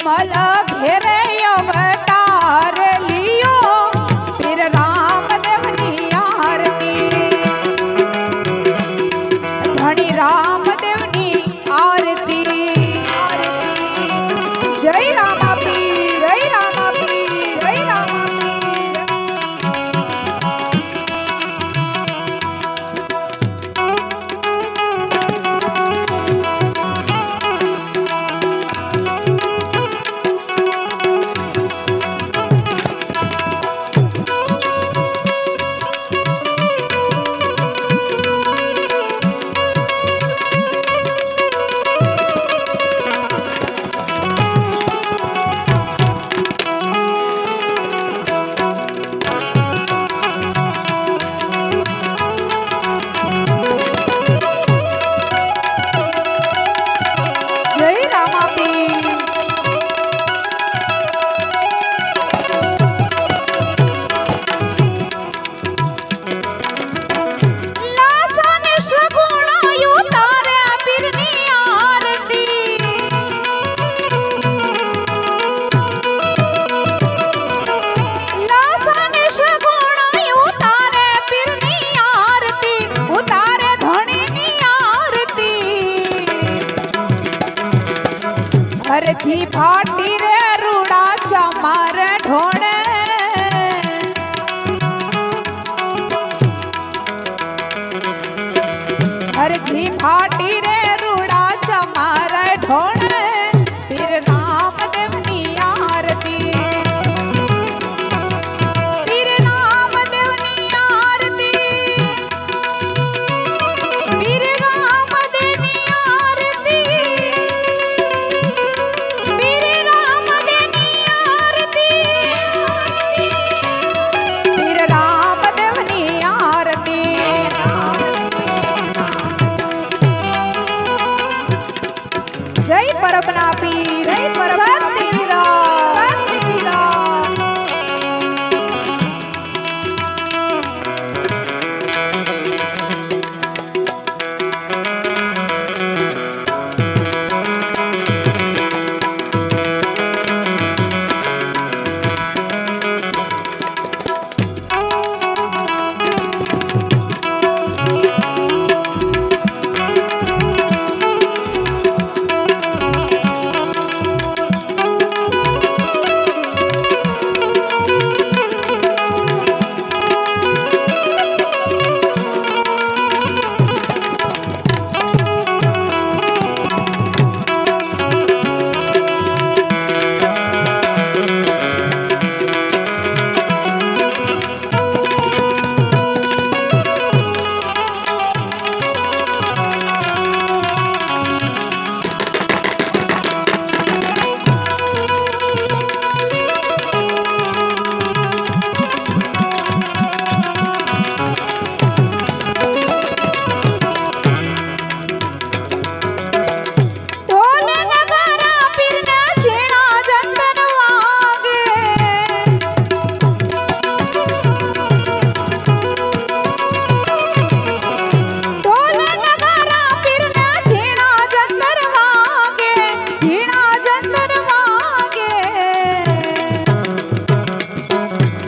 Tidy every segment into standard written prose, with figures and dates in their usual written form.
विमल घेरे अवतार लियो फिर रामदेव नी आरती धनी रामदेव नी आरती जय रामा पीर जय रामा पीर जय रामा जी फाटी रे रूड़ा चमार ढोणे हर जी फाटी रे रूड़ा चमार ढोणे फिर रामदेव नी आरती फिर रामदेव नी आरती फिर रामदेव नी आरती जय परपना पीर जय परपना पीर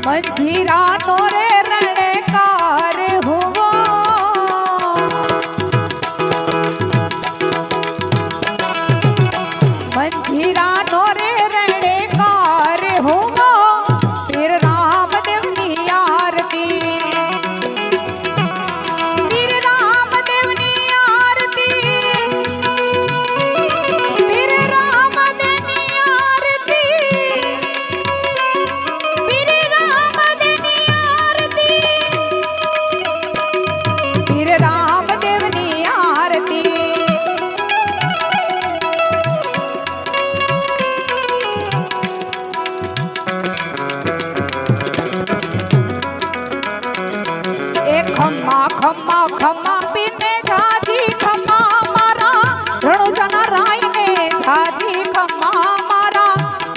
मंजीरा नोरे रणकार हुआ मंजीरा नोरे रणकार हुआ फिर रामदेव नी आरती फिर रामदेव नी आरती फिर रामदेव नी आरती रामदेव नी आरती एक खम्मा खम्मा खम्मा पीने झाजी खम्मा मारा रणु जना राय ने झाजी खम्मा मारा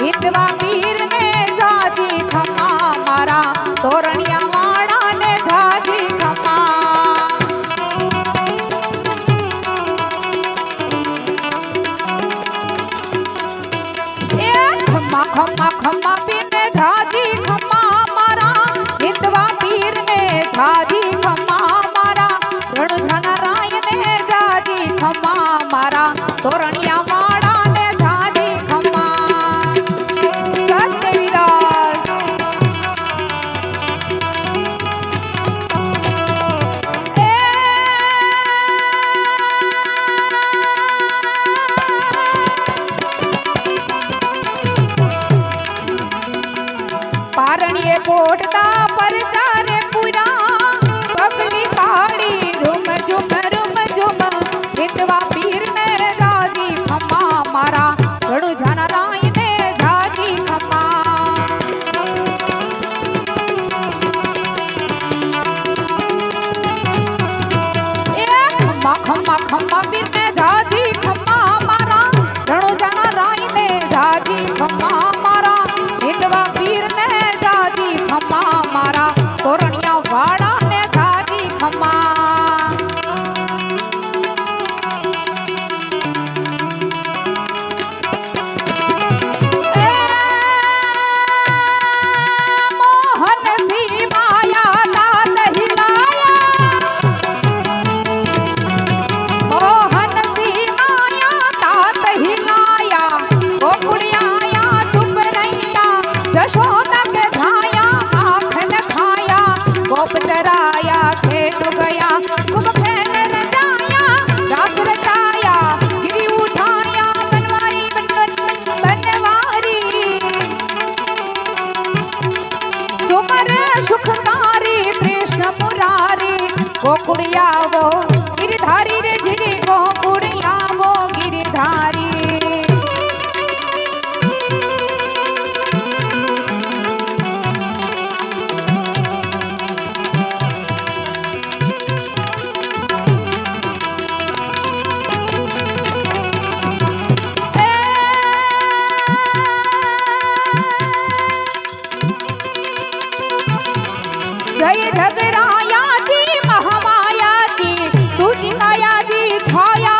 हितवा वीर ने झाजी खम्मा मारा तोरणिया वाड़ा ने झाजी खम्मा एक खम्मा खम्मा पीने झाजी खम्मा मारा हिंदवा पीर ने झाजी खम्मा मारा रणझना राय ने झाजी खम्मा मारा तोरणिया वाड़ा ने झाजी खम्मा सत्यविदास पारणिये बोटता पर जाने पूरा पगली पाड़ी झुम झुम हिंदवा पीर ने झाजी खम्मा मारा रणझना राय ने झाजी खम्मा खम्मा खम्मा खम्मा पीर ने झाजी खम्मा मारा रणझना राय ने झाजी खम्मा मारा हिंदवा पीर ने झाजी खम्मा मारा तोरणिया वाड़ा ने झाजी खम्मा मोहन सी माया दात हिलाया मोहन सी माया दात हिलाया गोकुड़िया चुप रैया जशोदा के धाया आखन खाया गोप चराया खेत गया कुब खेल रजाया रास रचाया गिरी उठाया बनवारी बनवारी सुमर सुखकारी कृष्ण मुरारी गोकुड़िया वो गिरधारी रे गिरी गोकुड़िया वो गिरधारी जय जगराया जी महामाया जी सूचिकाया जी छाया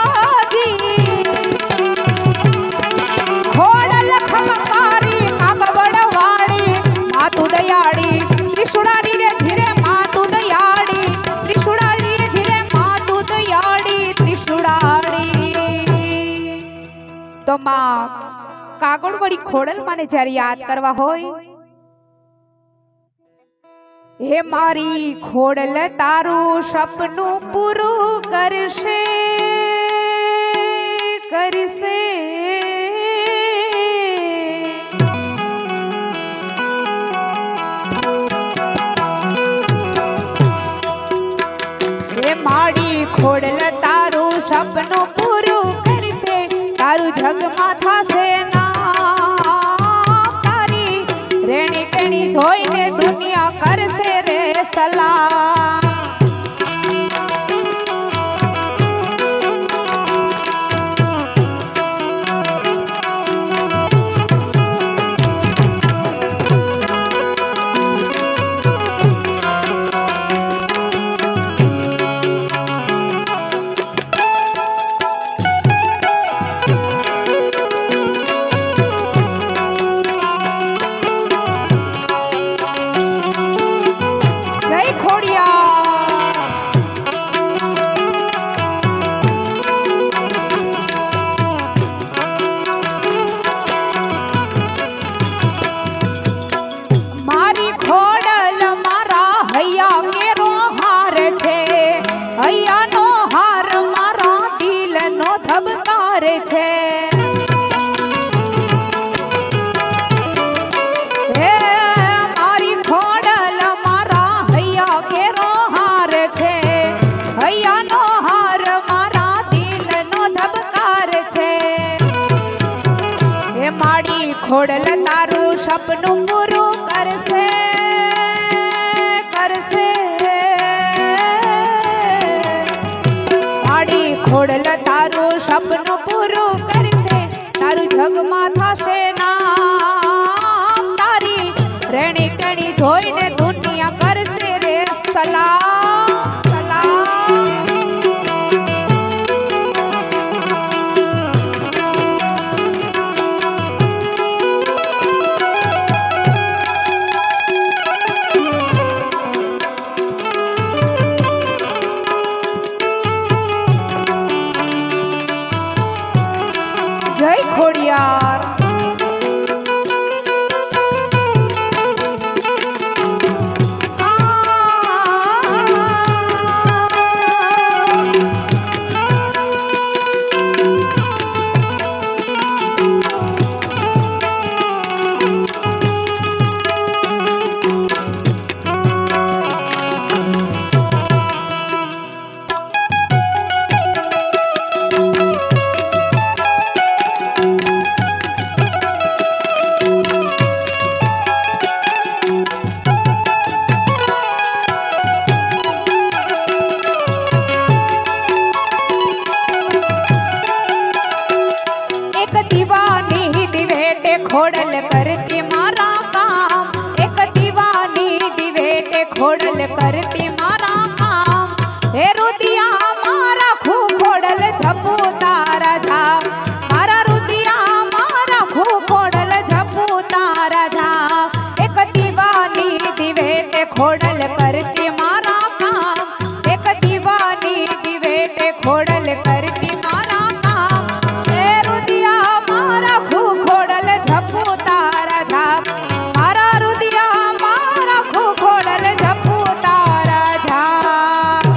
जी खोड़ल खमकारी कागवड़वाड़ी मातु दयाड़ी त्रिशुड़ारी रे धीरे मातु दयाड़ी त्रिशुड़ारी रे धीरे मातु दयाड़ी त्रिशुड़ाड़ी तो मां कागड़वड़ी खोड़ल माने જ્યારે યાદ કરવા હોય हे मारी खोड़ल तारू सपनू पूरू करशे करसे हे मारी खोड़ल तारू सपनू पूरू करसे तारू जग माथा से ना तारी रेणी केणी जोईने दुनिया करसे रे सलाम ધબકારે છે હે મારી ખોડલ મારા હૈયા કેરો હાર છે હૈયાનો હાર મારા દિલનો ધબકાર છે હે મારી ખોડલ તારું સપનું પૂરું કરશે કરશે મારી ખોડલ તારું સપનું પૂરું કરશે તારું જગમાં થશે નામ તારી રેણી કણી જોઈને દુનિયા કરશે રે સલામ સલામ ખોડિયાર खोडल करती मारा काम एक दीवानी दिवेटे खोडल करती मारा काम हे रुदिया मारा खू खोडल झपू तारा झाप मारा रुदिया मारा खू खोडल झपू तारा झाप एक दीवानी दिवेटे खोडल करती मारा काम एक दीवानी दिवेटे खोडल करती मारा काम हे रुदिया मारा खू खोडल झपू तारा झाप मारा रुदिया मारा खू खोडल झपू तारा झाप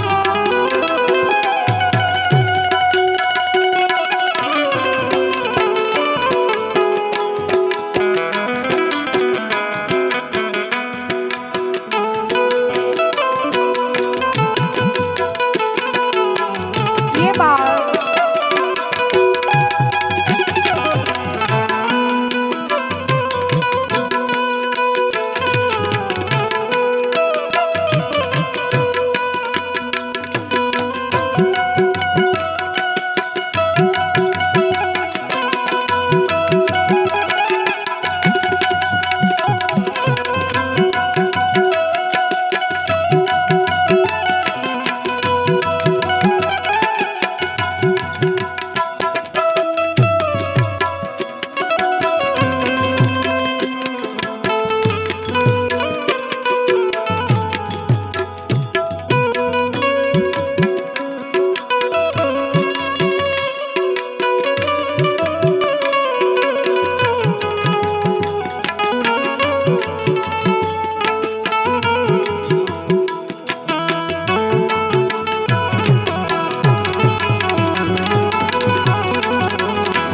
ये बात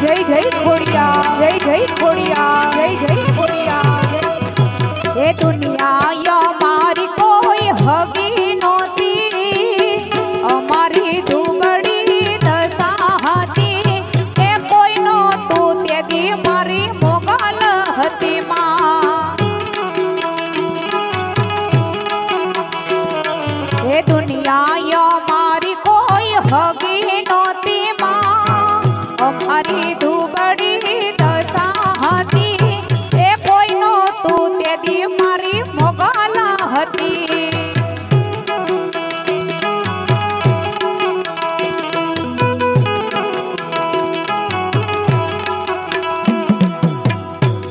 जय जय खोड़िया जय जय खोड़िया जय जय खोड़िया ये दुनिया या मारी कोई हगी नोती हमारी दुबड़ी दसाहती ए कोई नो तू तेदी मारी मोगल हती माँ ये दुनिया या मारी कोई हगी नोती माँ हमारी दुबड़ी दसाहती ए कोई नो तू तेदी मारी मोगला हती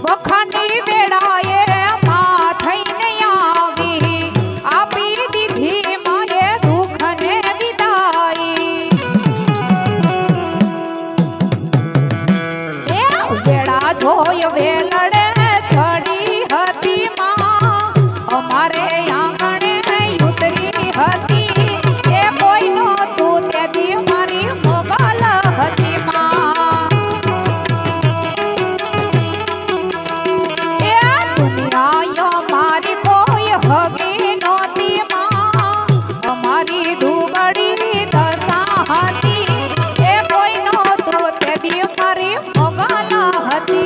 वखानी वेड़ाए माँ थईने आवी आपी दीधी माये दुख ने विदाई वेड़ा धोय वेलड़े चढ़ी हती माँ हमारे आंगणे उतरी हती ए कोई नो तू तेदी मारी मोगल हती माँ ए दुनिया यो मारी कोई हगी नोती माँ हमारी दुबड़ी दसाहती ए कोई नो तू तेदी मारी मोगल हती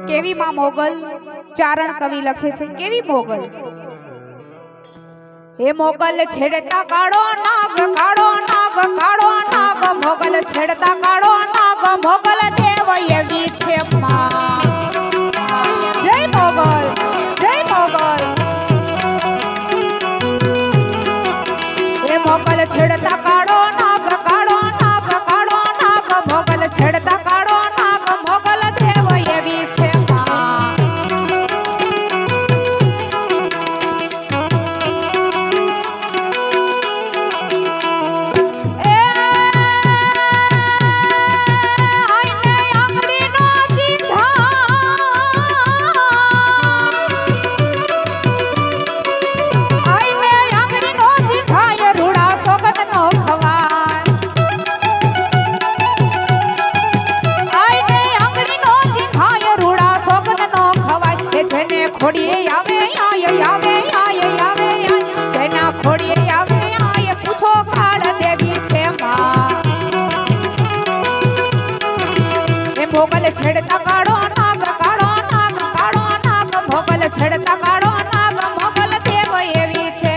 કેવી માં મોગલ ચારણ કવિ લખે છે કેવી મોગલ હે મોગલ છેડતા કાળો નાગ કાળો નાગ કાળો નાગ મોગલ છેડતા કાળો નાગ મોગલ દેવ એવી છે માં જય મોગલ જય મોગલ હે મોગલ છેડતા કાળો નાગ કાળો નાગ કાળો નાગ મોગલ છેડતા કાળો નાગ મોગલ દેવ એવી છે ખોડીએ આવે આય આવે આય આવે તેના ખોડીએ આવે આય પૂછો કાળ દેવી છે માં એ મોગલ છેડતા કાળો નાગ કાળો નાગ કાળો નાગ મોગલ છેડતા કાળો નાગ મોગલ દેવ એવી છે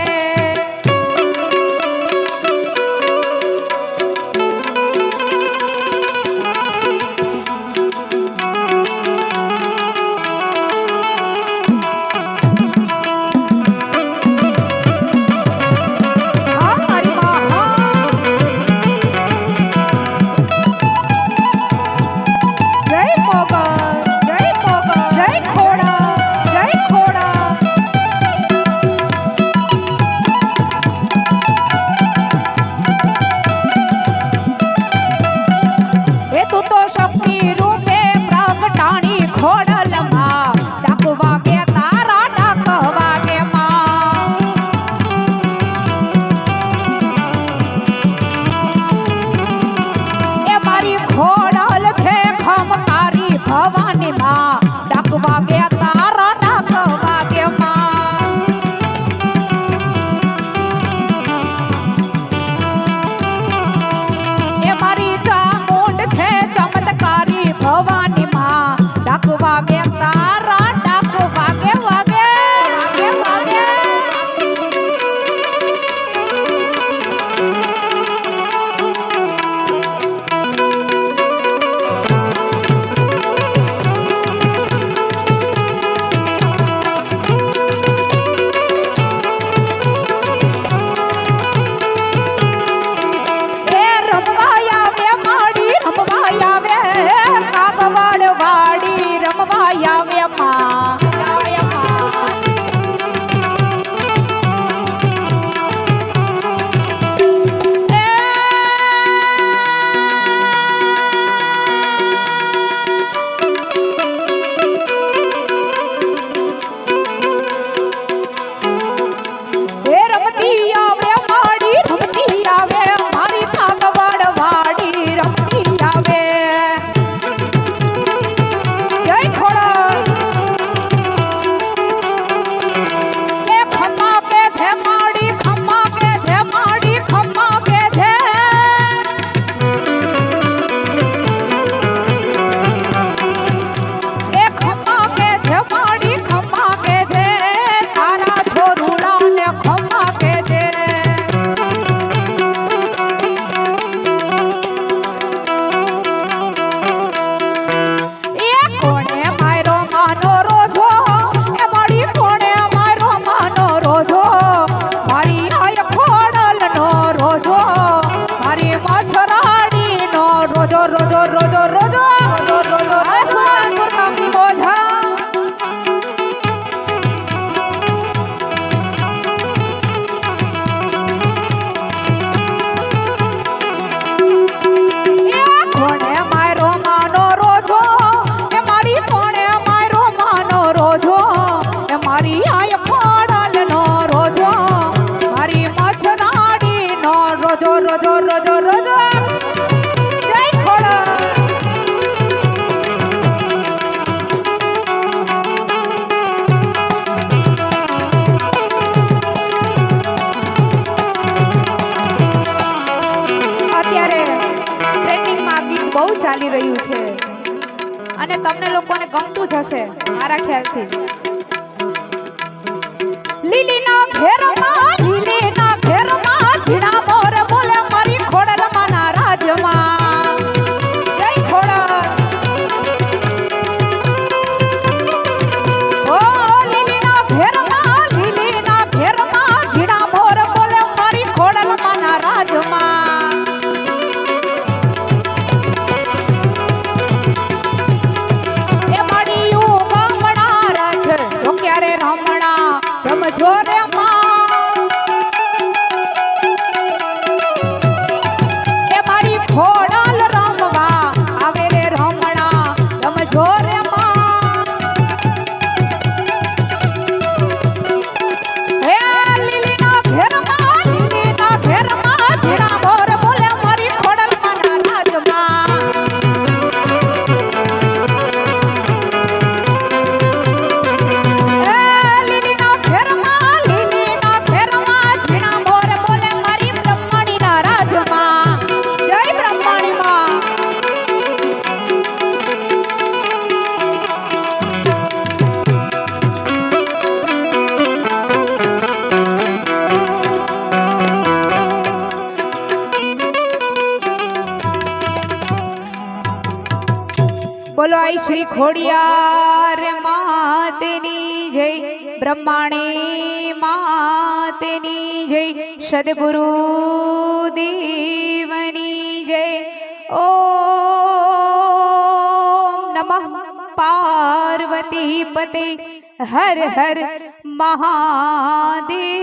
જય મોગલ અને તમને લોકોને ગમતું જ હશે મારા ખ્યાલથી. લીલીના ઘેરમાં ઝીણા મોર બોલે મારી ખોડલમાંના રાજમાં. જય ખોડલ. ઓ લીલીના ઘેરમાં ઝીણા મોર બોલે મારી ખોડલમાંના રાજમાં. એ મળ્યું ગામડા રથ તો ક્યારે રમણા રમજો રે बोलो आई श्री खोड़ियार मातनी जय, ब्रह्माणी मातनी जय, सदगुरु देवनी जय। ओम नमः पार्वती पते हर हर महादेव।